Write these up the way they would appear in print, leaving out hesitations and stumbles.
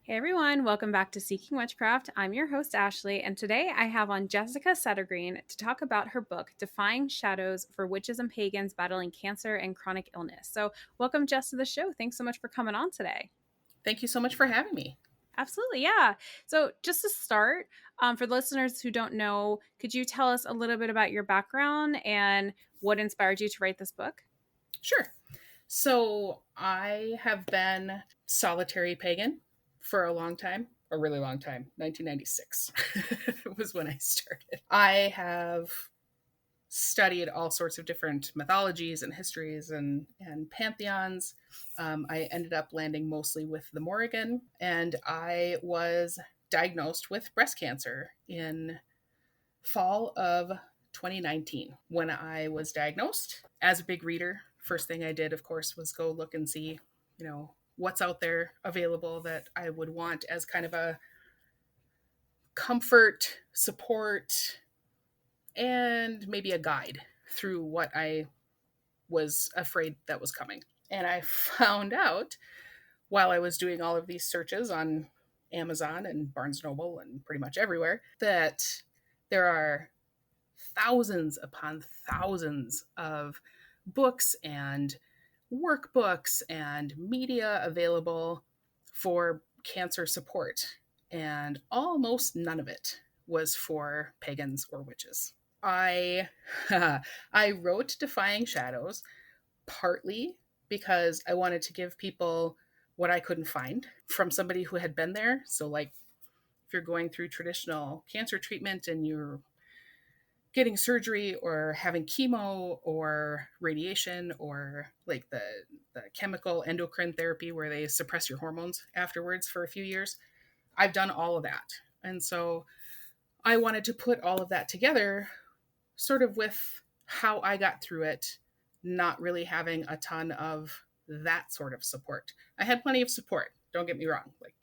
Hey everyone, welcome back to Seeking Witchcraft. I'm your host, Ashley, and today I have on Jessica Settergren to talk about her book, Defying Shadows for Witches and Pagans Battling Cancer and Chronic Illness. So, welcome, Jess, to the show. Thanks so much for coming on today. Thank you so much for having me. Absolutely, yeah. So, just to start, for the listeners who don't know, could you tell us a little bit about your background and what inspired you to write this book? Sure. So I have been solitary pagan for a long time, a really long time. 1996 was when I started. I have studied all sorts of different mythologies and histories and pantheons. I ended up landing mostly with the Morrigan, and I was diagnosed with breast cancer in fall of 2019. When I was diagnosed, as a big reader, first thing I did, of course, was go look and see, what's out there available that I would want as kind of a comfort, support, and maybe a guide through what I was afraid that was coming. And I found out while I was doing all of these searches on Amazon and Barnes Noble and pretty much everywhere that there are thousands upon thousands of books and workbooks and media available for cancer support, and almost none of it was for pagans or witches. I I wrote Defying Shadows partly because I wanted to give people what I couldn't find from somebody who had been there. So like if you're going through traditional cancer treatment and you're getting surgery or having chemo or radiation or like the chemical endocrine therapy where they suppress your hormones afterwards for a few years. I've done all of that. And so I wanted to put all of that together sort of with how I got through it, not really having a ton of that sort of support. I had plenty of support, don't get me wrong. Like,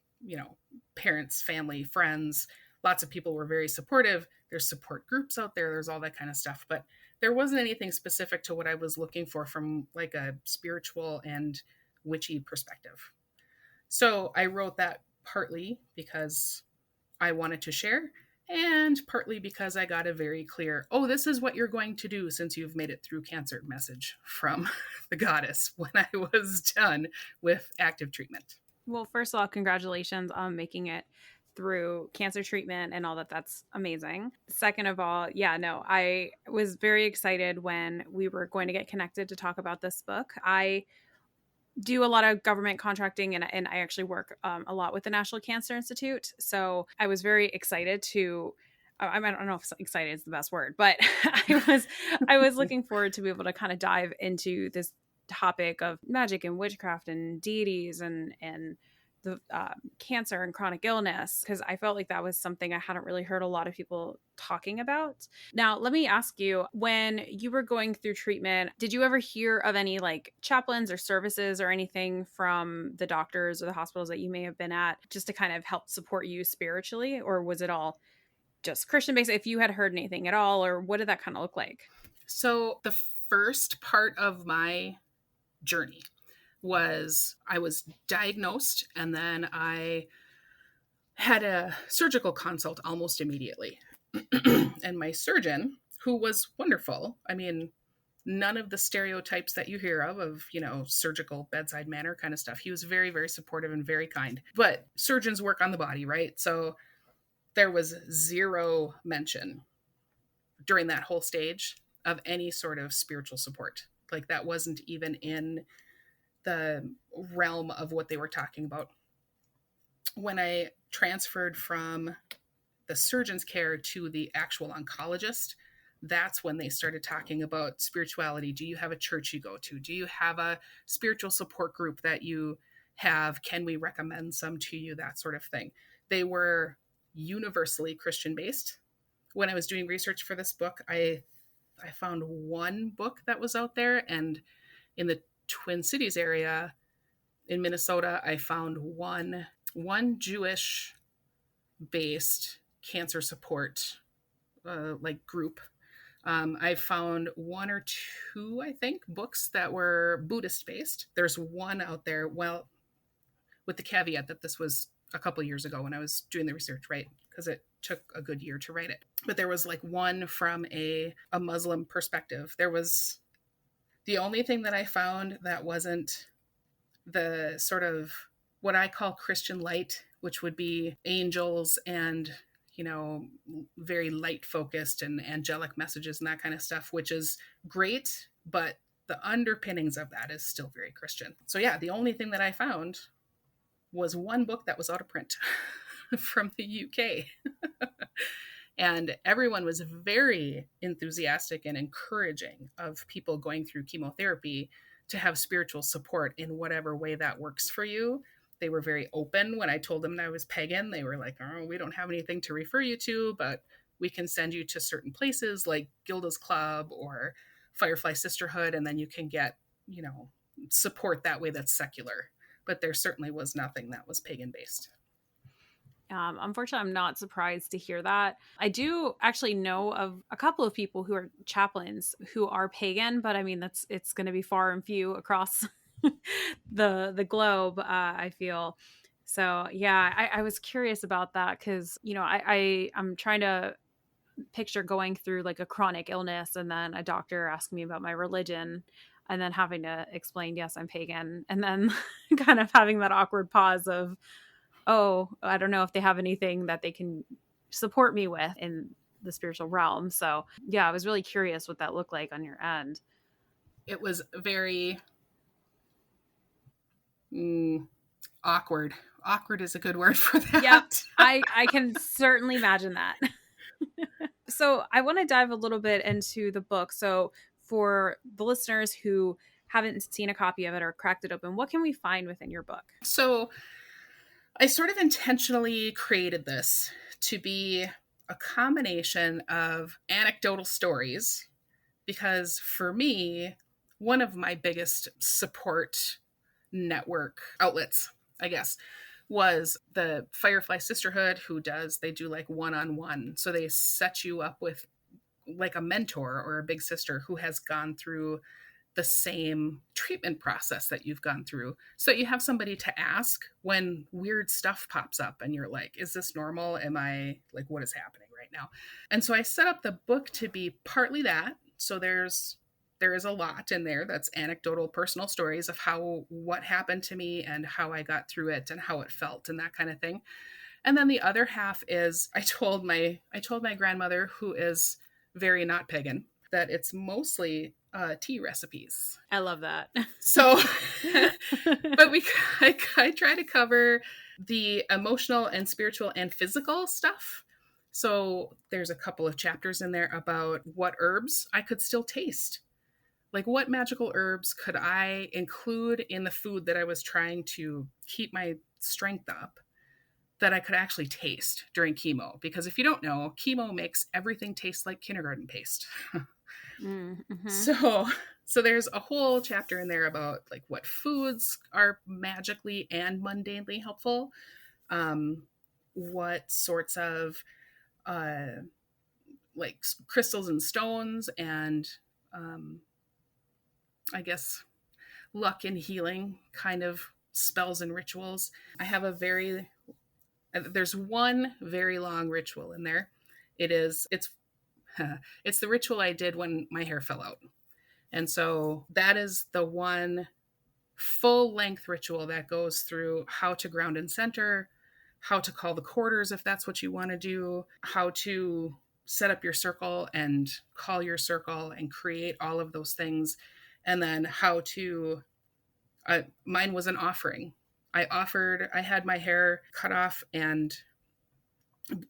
parents, family, friends, lots of people were very supportive. There's support groups out there, there's all that kind of stuff, but there wasn't anything specific to what I was looking for from like a spiritual and witchy perspective. So I wrote that partly because I wanted to share, and partly because I got a very clear, oh, this is what you're going to do since you've made it through cancer message from the goddess when I was done with active treatment. Well, first of all, congratulations on making it through cancer treatment and all that. That's amazing. Second of all, yeah, no, I was very excited when we were going to get connected to talk about this book. I do a lot of government contracting and I actually work a lot with the National Cancer Institute. So I was very excited to. I don't know if excited is the best word, but I was looking forward to be able to kind of dive into this topic of magic and witchcraft and deities and the cancer and chronic illness, because I felt like that was something I hadn't really heard a lot of people talking about. Now, let me ask you, when you were going through treatment, did you ever hear of any like chaplains or services or anything from the doctors or the hospitals that you may have been at just to kind of help support you spiritually? Or was it all just Christian based? If you had heard anything at all, or what did that kind of look like? So the first part of my journey was I was diagnosed, and then I had a surgical consult almost immediately. And my surgeon, who was wonderful, I mean, none of the stereotypes that you hear of, surgical bedside manner kind of stuff. He was very, very supportive and very kind. But surgeons work on the body, right? So there was zero mention during that whole stage of any sort of spiritual support. Like that wasn't even in the realm of what they were talking about. When I transferred from the surgeon's care to the actual oncologist, that's when they started talking about spirituality. Do you have a church you go to? Do you have a spiritual support group that you have? Can we recommend some to you? That sort of thing. They were universally Christian based. When I was doing research for this book, I found one book that was out there, and in the Twin Cities area in Minnesota, I found one Jewish based cancer support like group. I found one or two, I think, books that were Buddhist based. There's one out there, well, with the caveat that this was a couple years ago when I was doing the research, right? Because it took a good year to write it. But there was like one from a Muslim perspective. There was the only thing that I found that wasn't the sort of what I call Christian light, which would be angels and, you know, very light focused and angelic messages and that kind of stuff, which is great, but the underpinnings of that is still very Christian. So yeah, the only thing that I found was one book that was out of print from the UK. And everyone was very enthusiastic and encouraging of people going through chemotherapy to have spiritual support in whatever way that works for you. They were very open when I told them that I was pagan. They were like, oh, we don't have anything to refer you to, but we can send you to certain places like Gilda's Club or Firefly Sisterhood, and then you can get, you know, support that way that's secular. But there certainly was nothing that was pagan based. Unfortunately, I'm not surprised to hear that. I do actually know of a couple of people who are chaplains who are pagan, but I mean, it's going to be far and few across the globe. I feel so. Yeah, I was curious about that because you know I'm trying to picture going through like a chronic illness and then a doctor asking me about my religion and then having to explain, yes, I'm pagan, and then kind of having that awkward pause of, oh, I don't know if they have anything that they can support me with in the spiritual realm. So yeah, I was really curious what that looked like on your end. It was very awkward. Awkward is a good word for that. Yep. I can certainly imagine that. So I want to dive a little bit into the book. So for the listeners who haven't seen a copy of it or cracked it open, what can we find within your book? So I sort of intentionally created this to be a combination of anecdotal stories because for me, one of my biggest support network outlets, I guess, was the Firefly Sisterhood, they do like one-on-one. So they set you up with like a mentor or a big sister who has gone through the same treatment process that you've gone through. So you have somebody to ask when weird stuff pops up and you're like, is this normal? Am I like, what is happening right now? And so I set up the book to be partly that. So there is a lot in there that's anecdotal personal stories of what happened to me and how I got through it and how it felt and that kind of thing. And then the other half is I told my grandmother, who is very not pagan, that it's mostly tea recipes. I love that. So, but I try to cover the emotional and spiritual and physical stuff. So there's a couple of chapters in there about what herbs I could still taste. Like what magical herbs could I include in the food that I was trying to keep my strength up that I could actually taste during chemo? Because if you don't know, chemo makes everything taste like kindergarten paste. Mm-hmm. So there's a whole chapter in there about like what foods are magically and mundanely helpful, what sorts of like crystals and stones and I guess luck and healing kind of spells and rituals. There's one very long ritual in there. It's the ritual I did when my hair fell out. And so that is the one full length ritual that goes through how to ground and center, how to call the quarters if that's what you want to do, how to set up your circle and call your circle and create all of those things. And then how to, mine was an offering. I had my hair cut off, and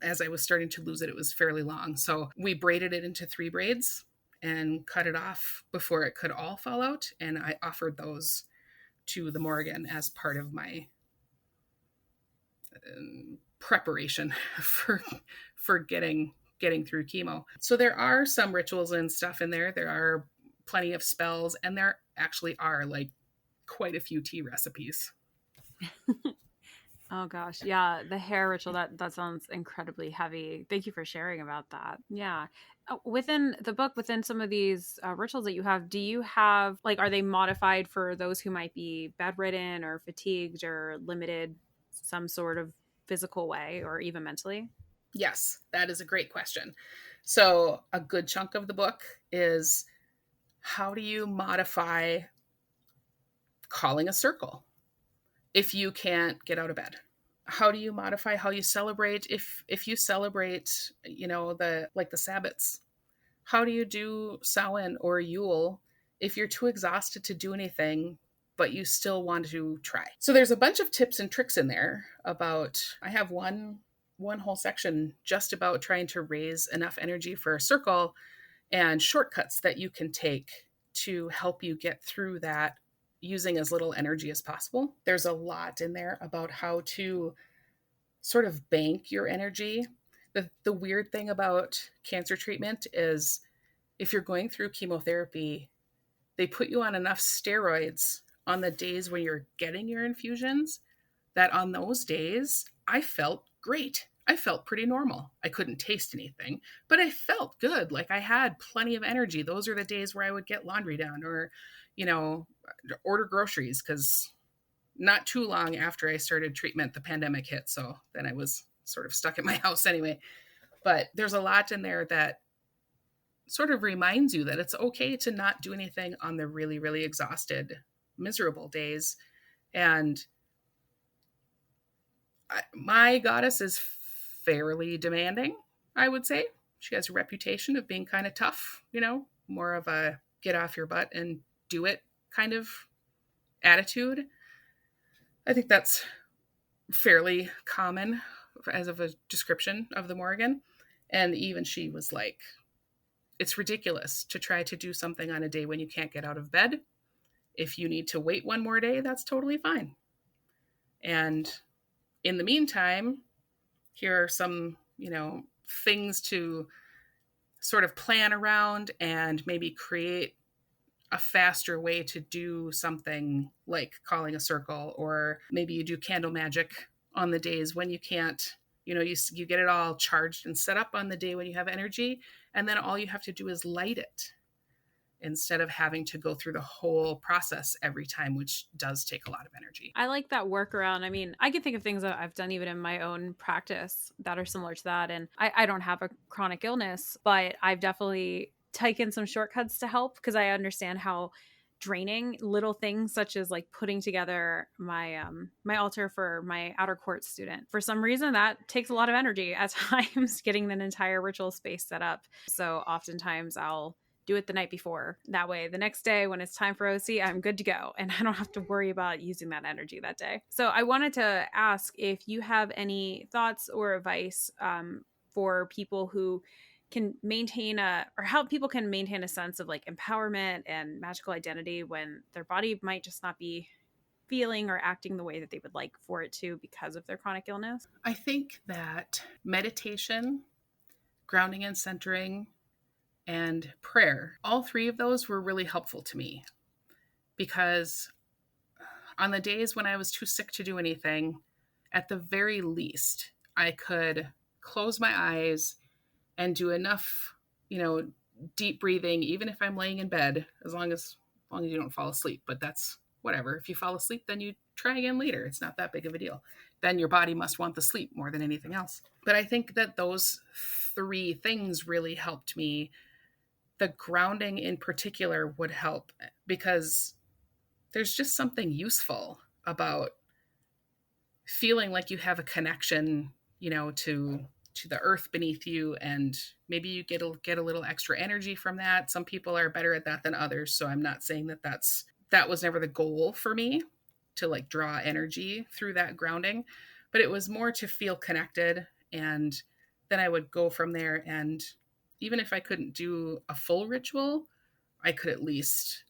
as I was starting to lose it, it was fairly long. So we braided it into 3 braids and cut it off before it could all fall out. And I offered those to the Morrigan as part of my preparation for getting through chemo. So there are some rituals and stuff in there. There are plenty of spells, and there actually are like quite a few tea recipes. Oh gosh. Yeah. The hair ritual, that sounds incredibly heavy. Thank you for sharing about that. Yeah. Within the book, within some of these rituals that you have, do you have like, are they modified for those who might be bedridden or fatigued or limited some sort of physical way or even mentally? Yes, that is a great question. So, a good chunk of the book is how do you modify calling a circle if you can't get out of bed? How do you modify how you celebrate if you celebrate, the like the Sabbats? How do you do Samhain or Yule if you're too exhausted to do anything, but you still want to try? So there's a bunch of tips and tricks in there about. I have one whole section just about trying to raise enough energy for a circle and shortcuts that you can take to help you get through that using as little energy as possible. There's a lot in there about how to sort of bank your energy. The weird thing about cancer treatment is if you're going through chemotherapy, they put you on enough steroids on the days when you're getting your infusions that on those days, I felt great. I felt pretty normal. I couldn't taste anything, but I felt good. Like I had plenty of energy. Those are the days where I would get laundry done or, order groceries because not too long after I started treatment, the pandemic hit. So then I was sort of stuck at my house anyway. But there's a lot in there that sort of reminds you that it's okay to not do anything on the really, really exhausted, miserable days. And my goddess is fairly demanding, I would say. She has a reputation of being kind of tough, more of a get off your butt and do it kind of attitude. I think that's fairly common as of a description of the Morrigan. And even she was like, it's ridiculous to try to do something on a day when you can't get out of bed. If you need to wait one more day, that's totally fine. And in the meantime, here are some, things to sort of plan around and maybe create a faster way to do something like calling a circle, or maybe you do candle magic on the days when you can't, you get it all charged and set up on the day when you have energy, and then all you have to do is light it instead of having to go through the whole process every time, which does take a lot of energy. I like that workaround. I mean, I can think of things that I've done even in my own practice that are similar to that. And I don't have a chronic illness, but I've definitely taken some shortcuts to help because I understand how draining little things such as like putting together my altar for my outer court student. For some reason that takes a lot of energy at times, getting an entire ritual space set up. So oftentimes I'll do it the night before. That way, the next day when it's time for OC, I'm good to go and I don't have to worry about using that energy that day. So I wanted to ask if you have any thoughts or advice for people who can maintain or how people can maintain a sense of like empowerment and magical identity when their body might just not be feeling or acting the way that they would like for it to because of their chronic illness. I think that meditation, grounding and centering, and prayer, all three of those were really helpful to me because on the days when I was too sick to do anything, at the very least, I could close my eyes and do enough, deep breathing, even if I'm laying in bed, as long as you don't fall asleep. But that's whatever. If you fall asleep, then you try again later. It's not that big of a deal. Then your body must want the sleep more than anything else. But I think that those three things really helped me. The grounding in particular would help because there's just something useful about feeling like you have a connection, to the earth beneath you, and maybe you get a little extra energy from that. Some people are better at that than others, so I'm not saying that was never the goal for me, to like draw energy through that grounding, but it was more to feel connected. And then I would go from there, and even if I couldn't do a full ritual, I could at least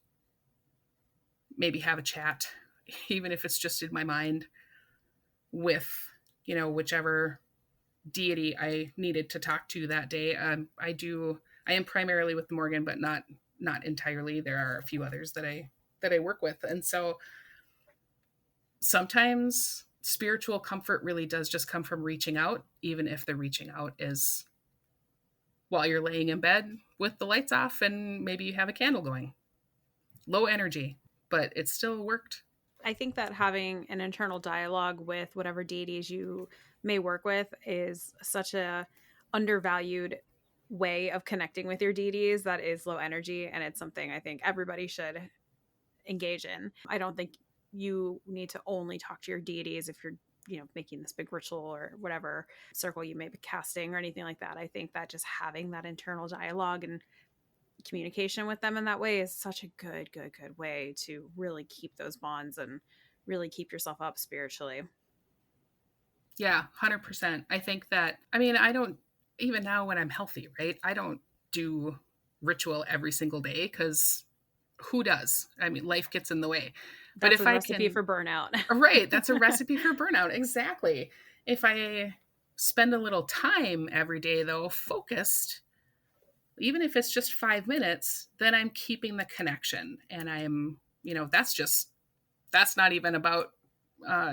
maybe have a chat, even if it's just in my mind, with, whichever deity I needed to talk to that day. I am primarily with the Morgan, but not entirely. There are a few others that I work with. And so sometimes spiritual comfort really does just come from reaching out, even if the reaching out is while you're laying in bed with the lights off and maybe you have a candle going. Low energy, but it still worked I think that having an internal dialogue with whatever deities you may work with is such a undervalued way of connecting with your deities that is low energy, and it's something I think everybody should engage in. I don't think you need to only talk to your deities if you're, making this big ritual or whatever circle you may be casting or anything like that. I think that just having that internal dialogue and communication with them in that way is such a good way to really keep those bonds and really keep yourself up spiritually. Yeah, 100%. I think that, I mean, I don't, even now when I'm healthy, right? I don't do ritual every single day because who does? I mean, life gets in the way. But That's if a I recipe can, for burnout. right, that's a recipe for burnout. Exactly. If I spend a little time every day, though, focused, even if it's just 5 minutes, then I'm keeping the connection. And I'm, that's not even about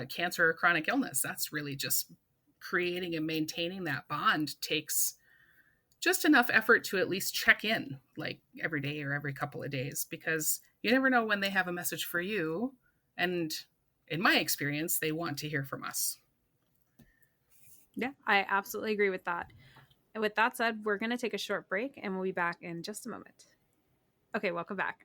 cancer or chronic illness. That's really just creating and maintaining that bond takes just enough effort to at least check in like every day or every couple of days, because you never know when they have a message for you. And in my experience, they want to hear from us. Yeah, I absolutely agree with that. And with that said, we're going to take a short break and we'll be back in just a moment. Okay, welcome back.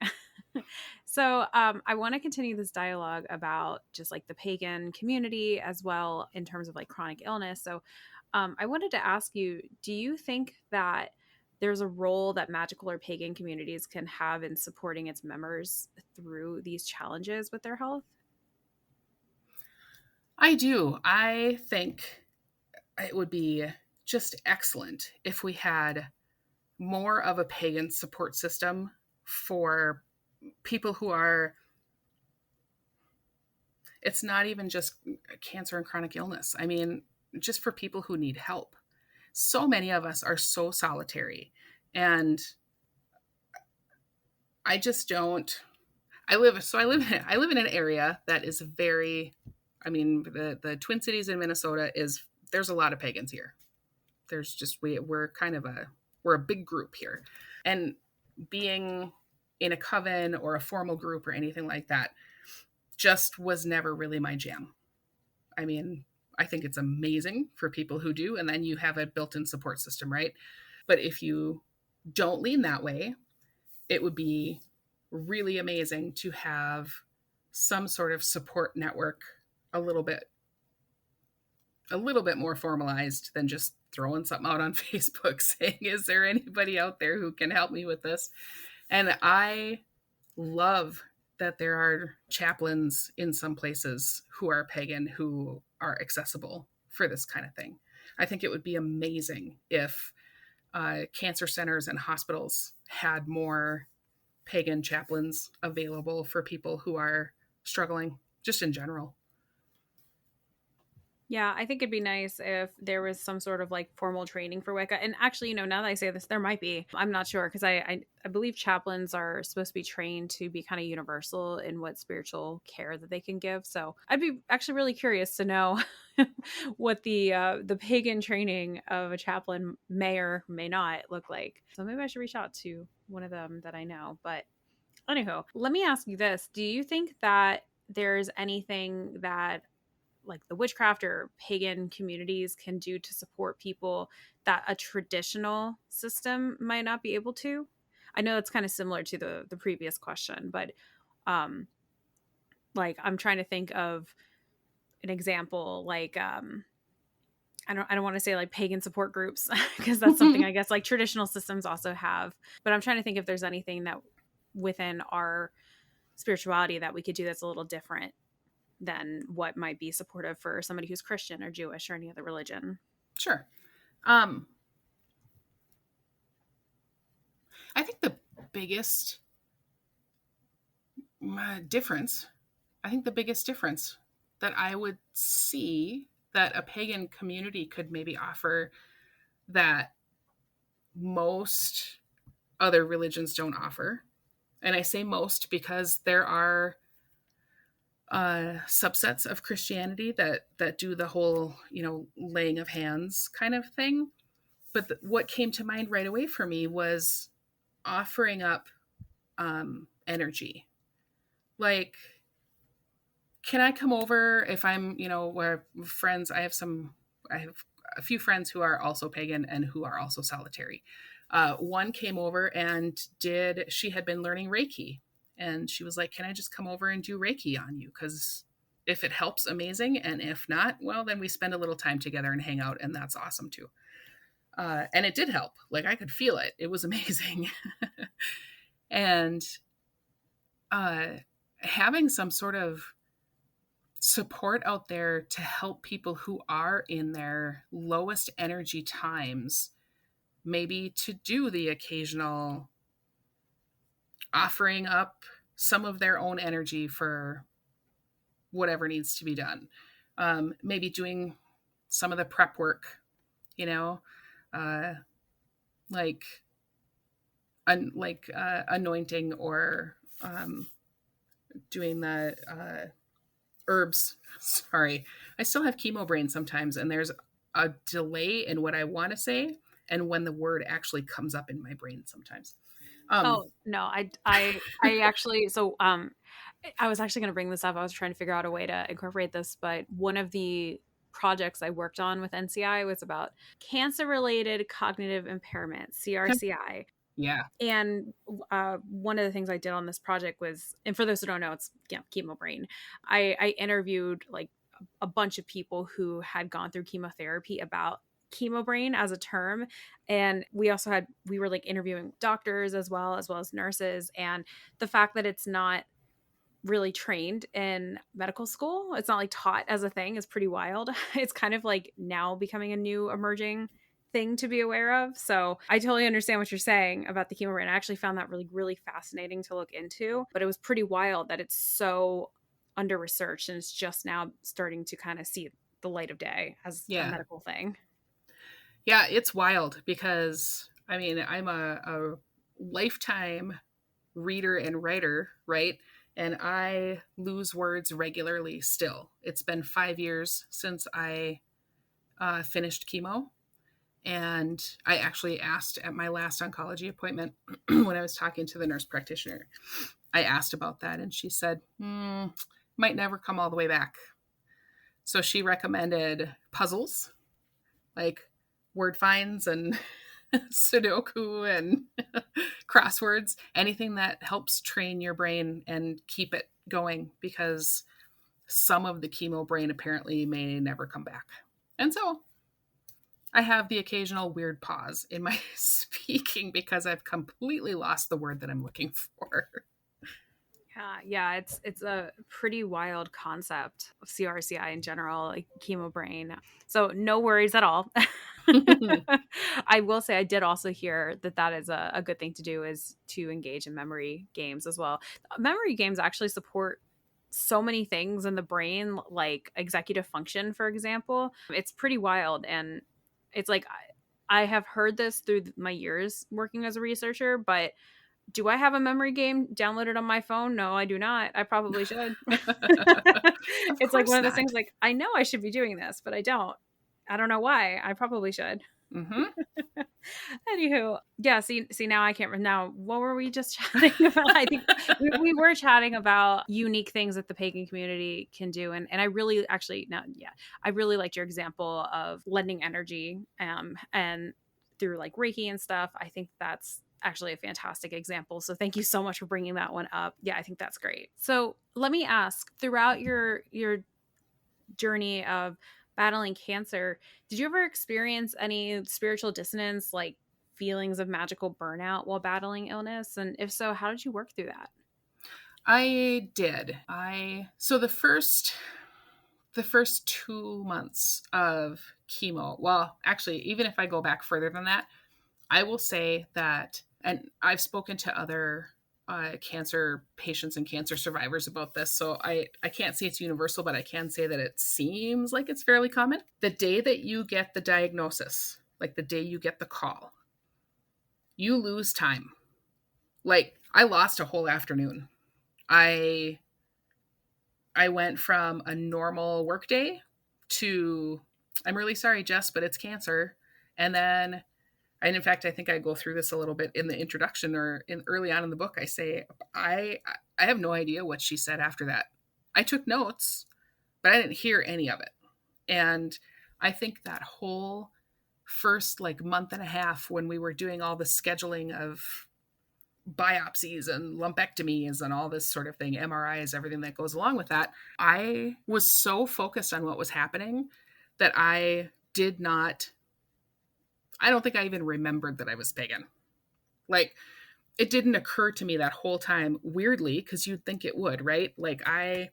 So I want to continue this dialogue about just like the pagan community as well in terms of like chronic illness. So I wanted to ask you, do you think that there's a role that magical or pagan communities can have in supporting its members through these challenges with their health? I do. I think it would be just excellent if we had more of a pagan support system for people who are, it's not even just cancer and chronic illness. I mean, just for people who need help. So many of us are so solitary. And I just don't, I live in an area that is very, I mean, the Twin Cities in Minnesota is, there's a lot of pagans here. There's just, we're kind of we're a big group here. And being in a coven or a formal group or anything like that just was never really my jam. I mean, I think it's amazing for people who do, and then you have a built-in support system, right? But if you don't lean that way, it would be really amazing to have some sort of support network a little bit more formalized than just throwing something out on Facebook saying, is there anybody out there who can help me with this? And I love that there are chaplains in some places who are pagan who are accessible for this kind of thing. I think it would be amazing if cancer centers and hospitals had more pagan chaplains available for people who are struggling, just in general. Yeah, I think it'd be nice if there was some sort of like formal training for Wicca. And actually, now that I say this, there might be. I'm not sure because I believe chaplains are supposed to be trained to be kind of universal in what spiritual care that they can give. So I'd be actually really curious to know what the pagan training of a chaplain may or may not look like. So maybe I should reach out to one of them that I know. But anyhow, let me ask you this: do you think that there's anything that like the witchcraft or pagan communities can do to support people that a traditional system might not be able to? I know it's kind of similar to the previous question, but um like I'm trying to think of an example like I don't want to say like pagan support groups because that's something I guess like traditional systems also have, but I'm trying to think if there's anything that within our spirituality that we could do that's a little different than what might be supportive for somebody who's Christian or Jewish or any other religion. Sure. I think the biggest difference, that I would see that a pagan community could maybe offer that most other religions don't offer. And I say most because there are subsets of Christianity that do the whole, laying of hands kind of thing. But what came to mind right away for me was offering up energy. Like can I come over if I'm, where friends, I have a few friends who are also pagan and who are also solitary. One came over and she had been learning Reiki, and she was like, can I just come over and do Reiki on you? Because if it helps, amazing. And if not, well, then we spend a little time together and hang out, and that's awesome too. And it did help. Like, I could feel it. It was amazing. And having some sort of support out there to help people who are in their lowest energy times, maybe to do the occasional offering up some of their own energy for whatever needs to be done. Maybe doing some of the prep work, uh, like anointing, or doing the herbs. Sorry, I still have chemo brain sometimes, and there's a delay in what I want to say and when the word actually comes up in my brain sometimes. Oh no, I actually, I was actually going to bring this up. I was trying to figure out a way to incorporate this, but one of the projects I worked on with NCI was about cancer related cognitive impairment, CRCI. Yeah. And one of the things I did on this project was, and for those who don't know, it's chemo brain. I interviewed like a bunch of people who had gone through chemotherapy about chemo brain as a term, and we were like interviewing doctors as well as nurses, and the fact that it's not really trained in medical school, it's not like taught as a thing, is pretty wild. It's kind of like now becoming a new emerging thing to be aware of. So I totally understand what you're saying about the chemo brain. I actually found that really, really fascinating to look into, but it was pretty wild that it's so under researched and it's just now starting to kind of see the light of day as a medical thing. Yeah, it's wild because I mean, I'm a lifetime reader and writer, right? And I lose words regularly still. It's been 5 years since I finished chemo. And I actually asked at my last oncology appointment when I was talking to the nurse practitioner, I asked about that, and she said, might never come all the way back. So she recommended puzzles, like word finds and Sudoku and crosswords, anything that helps train your brain and keep it going, because some of the chemo brain apparently may never come back. And so I have the occasional weird pause in my speaking because I've completely lost the word that I'm looking for. Yeah, it's a pretty wild concept of CRCI in general, like chemo brain. So no worries at all. I will say I did also hear that is a good thing to do, is to engage in memory games as well. Memory games actually support so many things in the brain, like executive function, for example. It's pretty wild, and it's like I have heard this through my years working as a researcher, but do I have a memory game downloaded on my phone? No, I do not. I probably should. It's like one of those things, like, I know I should be doing this, but I don't. I don't know why. I probably should. Mm-hmm. Anywho, yeah, see, now I can't. Now, what were we just chatting about? I think we were chatting about unique things that the pagan community can do, and I really actually I really liked your example of lending energy, and through like Reiki and stuff. I think that's actually a fantastic example. So thank you so much for bringing that one up. Yeah, I think that's great. So let me ask, throughout your journey of battling cancer, did you ever experience any spiritual dissonance, like feelings of magical burnout while battling illness? And if so, how did you work through that? I did. So the first 2 months of chemo, well, actually, even if I go back further than that, I will say that, and I've spoken to other cancer patients and cancer survivors about this, so I can't say it's universal, but I can say that it seems like it's fairly common. The day that you get the diagnosis, like the day you get the call, you lose time. Like, I lost a whole afternoon. I went from a normal workday to, I'm really sorry, Jess, but it's cancer. And then, and in fact, I think I go through this a little bit in the introduction, or in early on in the book. I say, I have no idea what she said after that. I took notes, but I didn't hear any of it. And I think that whole first like month and a half when we were doing all the scheduling of biopsies and lumpectomies and all this sort of thing, MRIs, everything that goes along with that, I was so focused on what was happening that I don't think I even remembered that I was pagan. Like, it didn't occur to me that whole time, weirdly, because you'd think it would, right? Like, I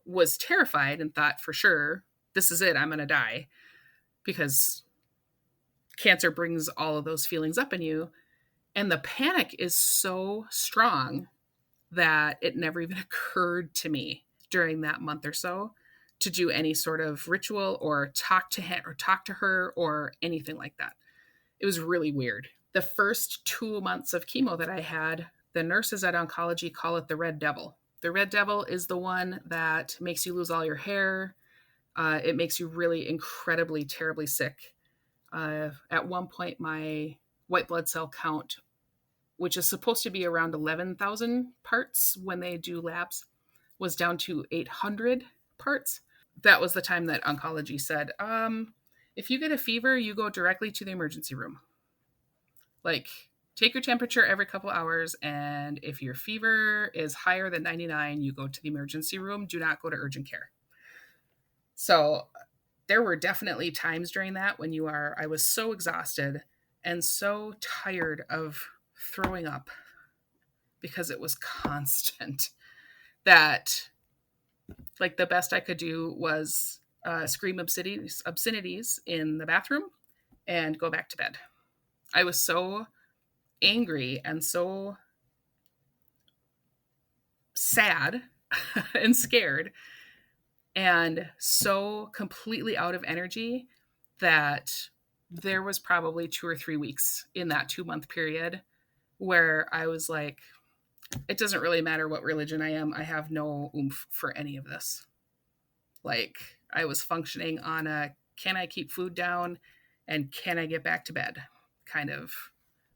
was terrified and thought for sure, this is it, I'm going to die, because cancer brings all of those feelings up in you. And the panic is so strong that it never even occurred to me during that month or so to do any sort of ritual or talk to him or talk to her or anything like that. It was really weird. The first 2 months of chemo that I had, the nurses at oncology call it the red devil. The red devil is the one that makes you lose all your hair. It makes you really incredibly, terribly sick. At one point, my white blood cell count, which is supposed to be around 11,000 parts when they do labs, was down to 800 parts. That was the time that oncology said, if you get a fever, you go directly to the emergency room. Like, take your temperature every couple hours, and if your fever is higher than 99, you go to the emergency room. Do not go to urgent care. So there were definitely times during that when I was so exhausted and so tired of throwing up because it was constant that, like, the best I could do was scream obscenities in the bathroom and go back to bed. I was so angry and so sad and scared and so completely out of energy that there was probably 2 or 3 weeks in that 2-month period where I was like, it doesn't really matter what religion I am. I have no oomph for any of this. Like, I was functioning on a can I keep food down and can I get back to bed kind of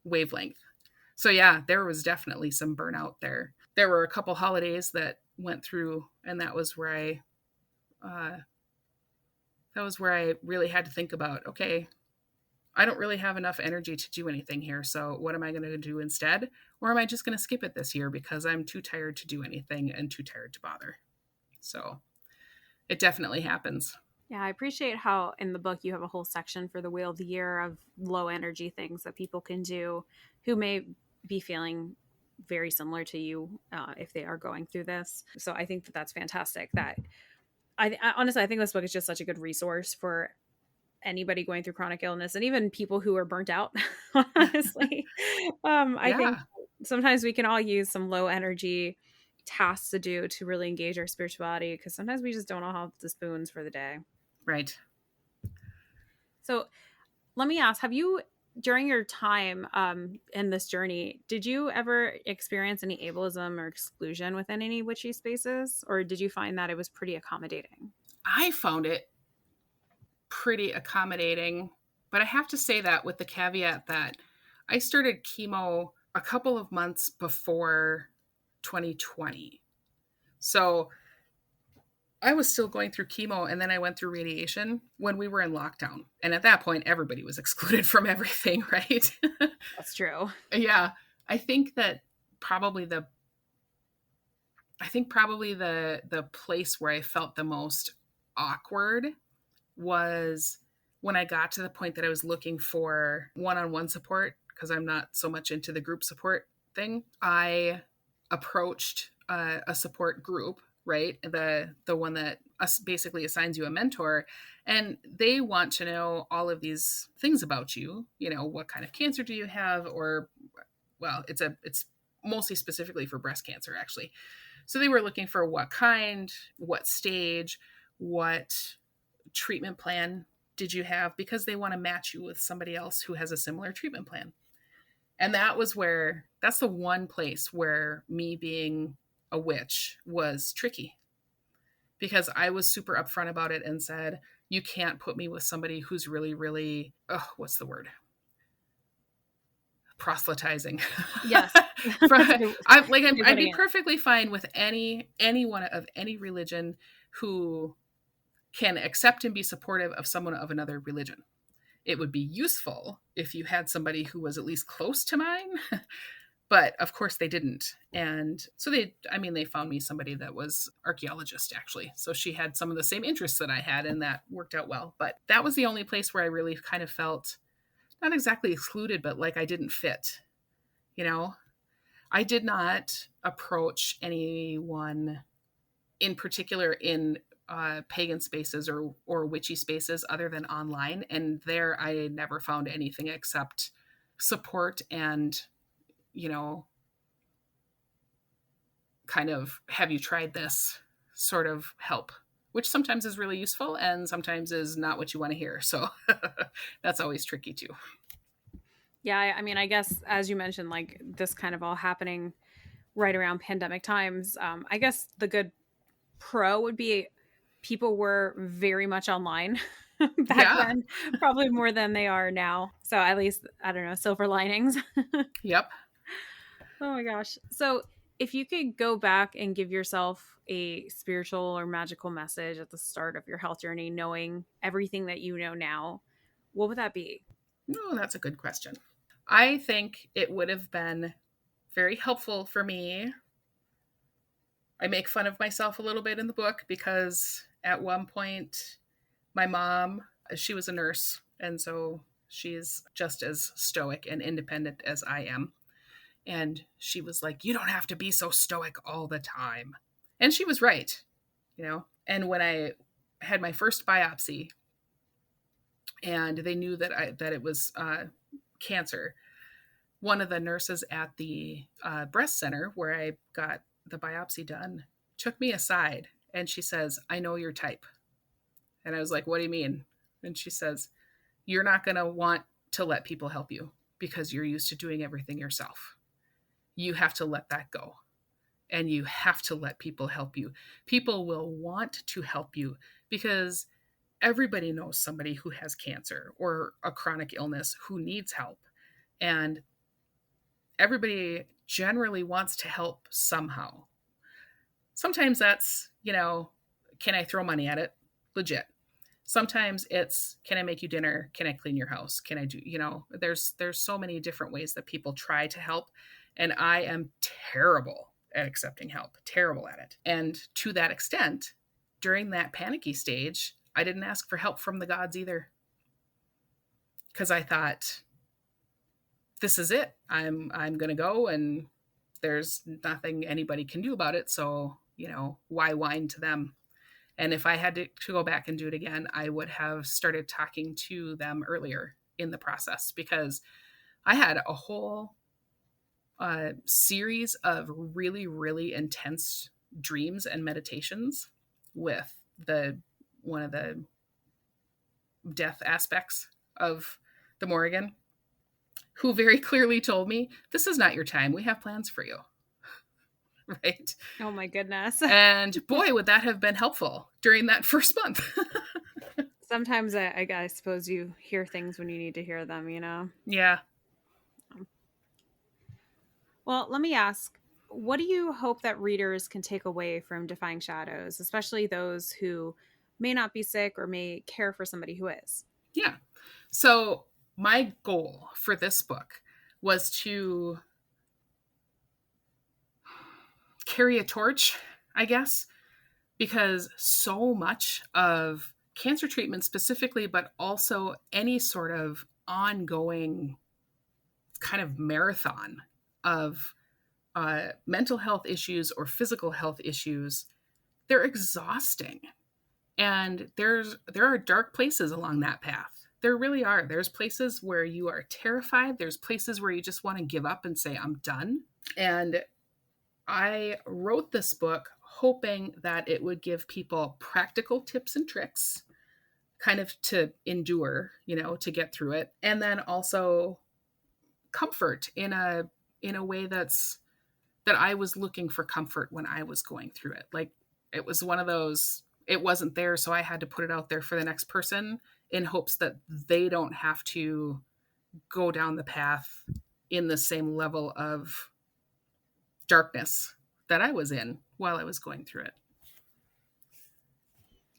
wavelength. So yeah, there was definitely some burnout there. There were a couple holidays that went through, and that was where I really had to think about, okay, I don't really have enough energy to do anything here. So what am I going to do instead? Or am I just going to skip it this year because I'm too tired to do anything and too tired to bother? So it definitely happens. Yeah, I appreciate how in the book you have a whole section for the Wheel of the Year of low energy things that people can do who may be feeling very similar to you if they are going through this. So I think that that's fantastic. That honestly, I think this book is just such a good resource for anybody going through chronic illness and even people who are burnt out. Honestly, I think Yeah, sometimes we can all use some low energy tasks to do to really engage our spirituality because sometimes we just don't all have the spoons for the day. right. So let me ask, have you, during your time in this journey, did you ever experience any ableism or exclusion within any witchy spaces? Or did you find that it was pretty accommodating? I found it pretty accommodating, but I have to say that with the caveat that I started chemo a couple of months before 2020. So I was still going through chemo, and then I went through radiation when we were in lockdown. And at that point, everybody was excluded from everything, right? That's true. Yeah. I think that probably the the place where I felt the most awkward was when I got to the point that I was looking for one-on-one support because I'm not so much into the group support thing. I approached a support group, right? The one that basically assigns you a mentor, and they want to know all of these things about you. You know, what kind of cancer do you have, or well, it's mostly specifically for breast cancer, actually. So they were looking for what kind, what stage, what treatment plan did you have, because they want to match you with somebody else who has a similar treatment plan. And that's the one place where me being a witch was tricky, because I was super upfront about it and said, you can't put me with somebody who's really, really, what's the word? Proselytizing. Yes. That's a good, you're I'd be putting it. perfectly fine with anyone of any religion who can accept and be supportive of someone of another religion. It would be useful if you had somebody who was at least close to mine, but of course they didn't. And so they found me somebody that was archaeologist actually. So she had some of the same interests that I had, and that worked out well. But that was the only place where I really kind of felt not exactly excluded, but like I didn't fit. You know, I did not approach anyone in particular in pagan spaces or witchy spaces other than online, and there I never found anything except support and, you know, kind of have you tried this sort of help, which sometimes is really useful and sometimes is not what you want to hear. So that's always tricky too. Yeah, I mean, I guess as you mentioned, like this kind of all happening right around pandemic times. I guess the good pro would be people were very much online back Yeah. then, probably more than they are now. So at least, I don't know, silver linings. Yep. Oh my gosh. So if you could go back and give yourself a spiritual or magical message at the start of your health journey, knowing everything that you know now, what would that be? No, that's a good question. I think it would have been very helpful for me. I make fun of myself a little bit in the book because at one point, my mom, she was a nurse, and so she's just as stoic and independent as I am. And she was like, "You don't have to be so stoic all the time." And she was right, you know. And when I had my first biopsy, and they knew that it was cancer, one of the nurses at the breast center where I got the biopsy done took me aside and she says, "I know your type." And I was like, "What do you mean?" And she says, "You're not going to want to let people help you because you're used to doing everything yourself. You have to let that go. And you have to let people help you. People will want to help you because everybody knows somebody who has cancer or a chronic illness who needs help. And everybody generally wants to help somehow. Sometimes that's, can I throw money at it? Legit. Sometimes it's, can I make you dinner? Can I clean your house? Can I do, there's so many different ways that people try to help. And I am terrible at accepting help, terrible at it. And to that extent, during that panicky stage, I didn't ask for help from the gods either. Because I thought, this is it. I'm going to go and there's nothing anybody can do about it. So, why whine to them? And if I had to go back and do it again, I would have started talking to them earlier in the process because I had a whole series of really, really intense dreams and meditations with one of the death aspects of the Morrigan, who very clearly told me, "This is not your time. We have plans for you." Right? Oh my goodness. And boy, would that have been helpful during that first month. Sometimes I suppose you hear things when you need to hear them, Yeah. Well, let me ask, what do you hope that readers can take away from Defying Shadows, especially those who may not be sick or may care for somebody who is? Yeah. So my goal for this book was to carry a torch, I guess, because so much of cancer treatment specifically, but also any sort of ongoing kind of marathon of mental health issues or physical health issues, they're exhausting. And there are dark places along that path. There really are. There's places where you are terrified. There's places where you just want to give up and say, "I'm done." And I wrote this book hoping that it would give people practical tips and tricks kind of to endure, to get through it. And then also comfort in a way that I was looking for comfort when I was going through it. Like, it was one of those, it wasn't there, so I had to put it out there for the next person in hopes that they don't have to go down the path in the same level of darkness that I was in while I was going through it.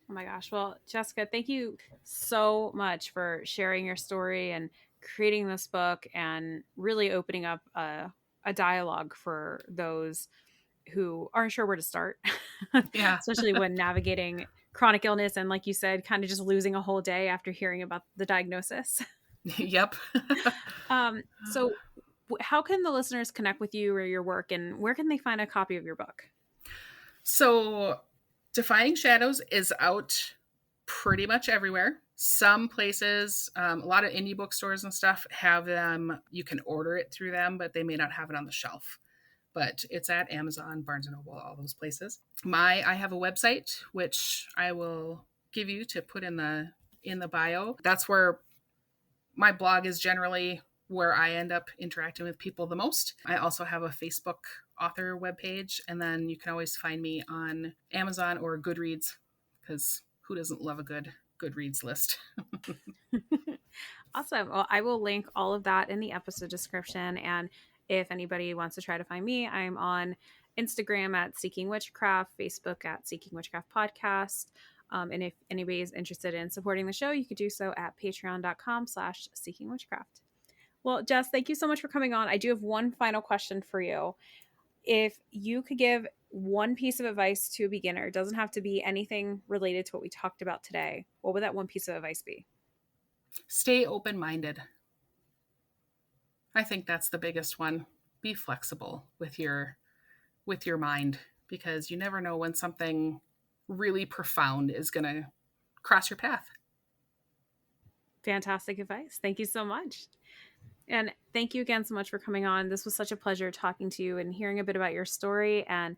Oh my gosh. Well, Jessica, thank you so much for sharing your story and creating this book and really opening up a dialogue for those who aren't sure where to start, Yeah. especially when navigating chronic illness and, like you said, kind of just losing a whole day after hearing about the diagnosis. Yep. So, how can the listeners connect with you or your work, and where can they find a copy of your book? So, Defying Shadows is out pretty much everywhere. Some places, a lot of indie bookstores and stuff have them. You can order it through them, but they may not have it on the shelf. But it's at Amazon, Barnes and Noble, all those places. I have a website which I will give you to put in the bio. That's where my blog is generally where I end up interacting with people the most. I also have a Facebook author webpage, and then you can always find me on Amazon or Goodreads, because who doesn't love a good Goodreads list? Awesome. Well, I will link all of that in the episode description. And if anybody wants to try to find me, I'm on Instagram at Seeking Witchcraft, Facebook at Seeking Witchcraft Podcast. And if anybody is interested in supporting the show, you could do so at patreon.com/Seeking Witchcraft. Well, Jess, thank you so much for coming on. I do have one final question for you. If you could give one piece of advice to a beginner, it doesn't have to be anything related to what we talked about today, what would that one piece of advice be? Stay open-minded. I think that's the biggest one. Be flexible with your mind, because you never know when something really profound is going to cross your path. Fantastic advice. Thank you so much. And thank you again so much for coming on. This was such a pleasure talking to you and hearing a bit about your story. And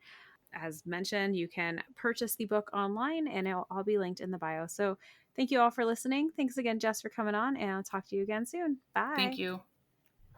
as mentioned, you can purchase the book online and it'll all be linked in the bio. So thank you all for listening. Thanks again, Jess, for coming on, and I'll talk to you again soon. Bye. Thank you.